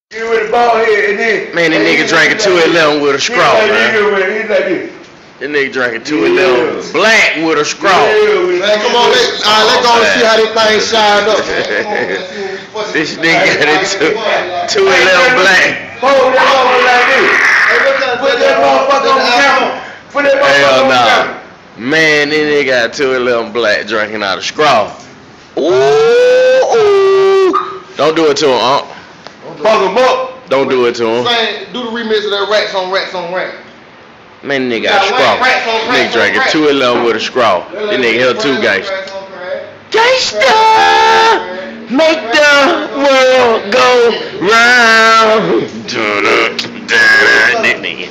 Get with the ball head and then. Man, that nigga drinking 211 with a straw, man. He's like this. That nigga drinking 211 black with a straw. Man, come on, let's go and see how this thing shine up. This nigga got it 211 black. Hold that motherfucker like this. Put that motherfucker on the camera. Put that motherfucker on the camera. Man, this nigga got 211 black drinking out of straw. Ooh. Don't do it to him, Unc. Fuck him up. Don't do it to him. Do the remix of that Rats on Rats on Rats. Man, nigga got a straw. Nigga drinking 211 with a straw. This nigga hell too gangsta. Gangsta, make the world go round. This nigga.